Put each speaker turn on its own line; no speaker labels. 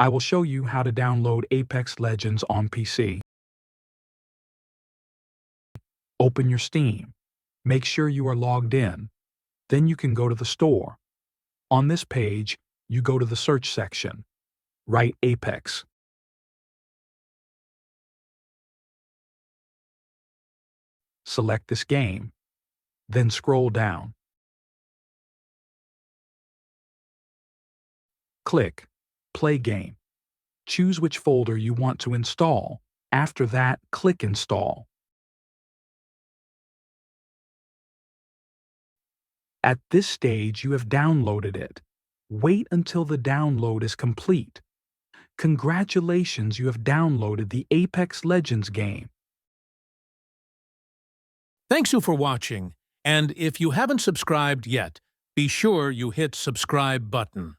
I will show you how to download Apex Legends on PC. Open your Steam. Make sure you are logged in. Then you can go to the store. On this page, you go to the search section. Write Apex. Select this game. Then scroll down. Click Play Game. Choose which folder you want to install. After that, click Install. At this stage, you have downloaded it. Wait until the download is complete. Congratulations, you have downloaded the Apex Legends game.
Thanks you for watching, and if you haven't subscribed yet, be sure you hit subscribe button.